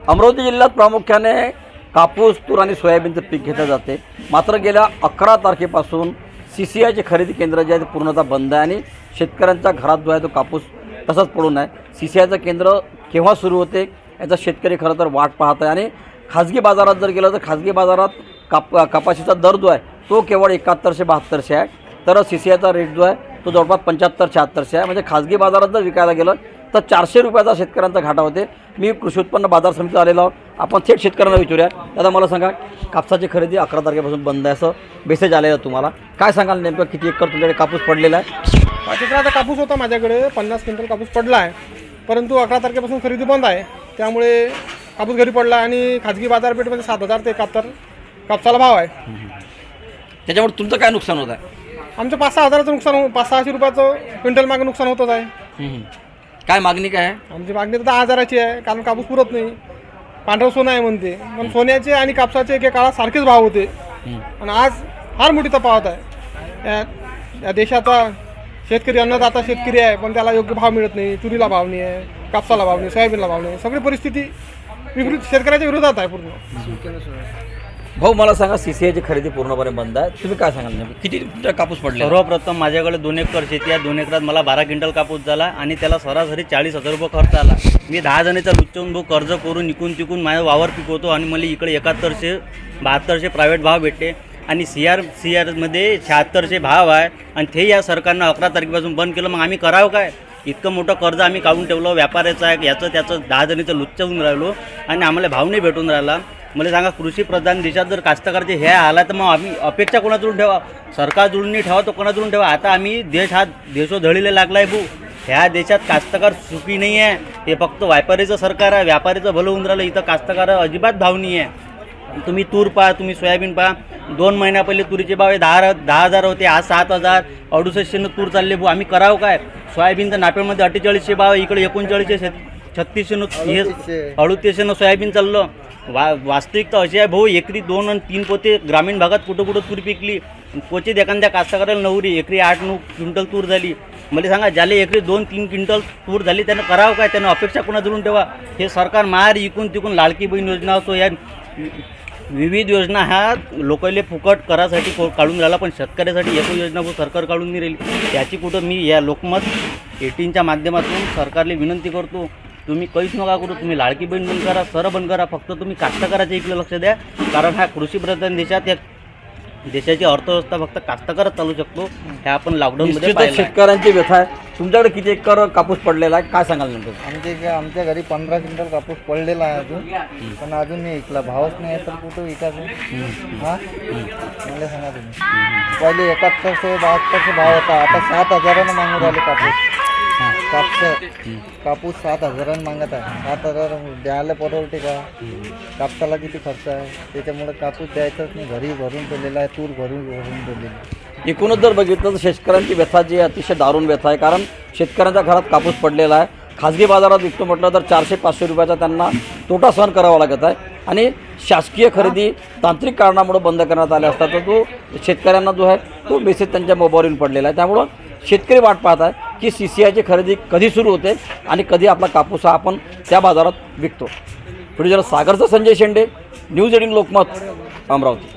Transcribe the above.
अमरावती जिल्ह्यात प्रामुख्याने कापूस, तूर आणि सोयाबीनचं पीक घेतलं जाते. मात्र गेल्या 11 तारखेपासून CCIचे खरेदी केंद्र जे आहे ते पूर्णतः बंद आहे आणि शेतकऱ्यांच्या घरात जो आहे तो कापूस तसाच पडून आहे. CCIचं केंद्र केव्हा सुरू होते याचा शेतकरी खरं तर वाट पाहत आहे. आणि खाजगी बाजारात जर गेलं तर खाजगी बाजारात कपाशीचा दर जो आहे तो केवळ 7100-7200 आहे. तर CCIचा रेट जो आहे तो जवळपास 75-76 आहे. म्हणजे खाजगी बाजारात जर विकायला गेलं तर 400 रुपयाचा शेतकऱ्यांचा घाटा होते. मी कृषी उत्पन्न बाजार समितीत आलेलो आहोत. आपण थेट शेतकऱ्यांना विचारूया. दादा मला सांगा, कापसाची खरेदी 11 तारखेपासून बंद आहे असं मेसेज आलेलं तुम्हाला, काय सांगाल नेमकं किती एकर तुमच्याकडे कापूस पडलेला आहे? 5 एकराचा कापूस होता माझ्याकडे, 50 क्विंटल कापूस पडला आहे. परंतु 11 तारखेपासून खरेदी बंद आहे, त्यामुळे कापूस घरी पडला आणि खाजगी बाजारपेठेमध्ये 7000 ते 71 कापसाला भाव आहे. त्याच्यामुळे तुमचं काय नुकसान होत आहे? आमचं 5-6 हजाराचं नुकसान, 500-600 रुपयाचं क्विंटल मागे नुकसान होतच आहे. काय मागणी काय आहे? आमची मागणी तर 10,000ची आहे, कारण कापूस पुरत नाही. पांढरं सोनं आहे म्हणते, पण सोन्याचे आणि कापसाचे एके काळात सारखेच भाव होते आणि आज फार मोठी तफावत आहे. या देशाचा शेतकरी अन्नदाता शेतकरी आहे, पण त्याला योग्य भाव मिळत नाही. तुरीला भाव नाही आहे, कापसाला भाव नाही, सोयाबीनला भाव नाही. सगळी परिस्थिती विपरीत शेतकऱ्याच्या विरोधात आहे पूर्ण. भाऊ मला सांगा, CCIची खरेदी पूर्णपणे बंद आहे, तुम्ही काय सांगाल नेमकं किती कापूस पडले? सर्वप्रथम माझ्याकडे 2 एकर शेती आहे. 2 एकरात मला 12 क्विंटल कापूस झाला आणि त्याला सरासरी 40,000 रुपये खर्च आला. मी 10 जणीचा लुच्चवून भाऊ कर्ज करून इकून तिकून माझा वावर पिकवतो आणि मला इकडे 7100-7200 प्रायव्हेट भाव भेटते आणि CRमध्ये 7600 भाव आहे. आणि ते या सरकारनं 11 तारखेपासून बंद केलं. मग आम्ही करावं काय? इतकं मोठं कर्ज आम्ही काढून ठेवलं, व्यापाराचं आहे, याचं त्याचं 10 जणीचं लुच्चवून राहिलो आणि आम्हाला भाव नाही भेटून राहिला. मला सांगा, कृषीप्रधान देशात जर कास्तकारचे हे आला तर मग आम्ही अपेक्षा कोणाजून ठेवा? सरकार जुळून नाही ठेवा तो कोणाजून ठेवा? आता आम्ही देशोधडीला लागला आहे भाऊ. ह्या देशात कास्तकार सुखी नाही आहे. हे फक्त व्यापारीचं सरकार आहे, व्यापारीचं भलं होऊन राहिलं. इथं कास्तकार अजिबात भाव नाही आहे. तुम्ही तूर पहा, तुम्ही सोयाबीन पहा. 2 महिन्या पहिले तुरीचे भाव 10,000 होते, आज 7,000. 6800 तूर चालले भाऊ. आम्ही करावं काय? सोयाबीनचं नापेमध्ये 4800 भाव, इकडे 3900, 3600 हे 3800 सोयाबीन चाललं. वास्तविकता अशी आहे भाऊ, एकरी 2 आणि 3 पोते ग्रामीण भागात कुठं तूर पिकली. क्वचित एखाद्या कास्तकाराला नवरी एकरी 8-9 क्विंटल तूर झाली. मला सांगा, ज्याला एकरी 2-3 क्विंटल तूर झाली त्यानं करावं काय? त्यानं अपेक्षा कोणाजून ठेवा? हे सरकार मार इकून तिकून लाडकी बहीण योजना असो, या विविध योजना ह्या लोकांना फुकट करासाठी काढून राहिला, पण शेतकऱ्यासाठी एक योजना सरकार काढून नाही राहिली. याची कुठं मी या लोकमत 18च्या माध्यमातून सरकारला विनंती करतो, तुम्ही काहीच नका करू. तुम्ही लाडकी बहीण बंद करा, सर बंद करा. फक्त तुम्ही कास्तकाराच्या इकडे लक्ष द्या, कारण हा कृषीप्रधान देशात या देशाची अर्थव्यवस्था फक्त कास्तकारच चालू शकतो. हे आपण लॉकडाऊनमध्ये पाहिलं. शेतकऱ्यांची व्यथा आहे. तुमच्याकडे किती एकर कापूस पडलेला आहे, काय सांगाल नेमकं? आमच्या घरी 15 क्विंटल कापूस पडलेला आहे अजून, पण अजून नाही विकला. भावच नाही आहे तर कुठं विकायचं? हां, मला सांगा तुम्ही. पहिले 7100-7200 भाव होता, आता 7,000 मागून राहिले कापूस. कापूस 7,000 मागत आहे. 7,000 द्यायला परवडते का? कापसाला किती खर्च आहे? त्याच्यामुळे कापूस द्यायचंच नाही. घरी भरून ठेवलेला आहे, तूर भरून ठेवलेली आहे. एकूणच जर बघितलं तर शेतकऱ्यांची व्यथा जी आहे अतिशय दारुण व्यथा आहे. कारण शेतकऱ्यांच्या घरात कापूस पडलेला आहे. खाजगी बाजारात विकतो म्हटलं तर 400-500 रुपयाचा त्यांना तोटा सहन करावा लागत आहे. आणि शासकीय खरेदी तांत्रिक कारणामुळे बंद करण्यात आले असतात, तर तो शेतकऱ्यांना जो आहे तो मेसेज त्यांच्या मोबाईलवरून पडलेला आहे. त्यामुळं शेतकरी वाट पाहत आहे की CCIची खरेदी कधी सुरू होते आणि कधी आपला कापूस हा आपण त्या बाजारात विकतो. प्रोड्युसर सागरचा संजय शेंडे, न्यूज 18 लोकमत, अमरावती.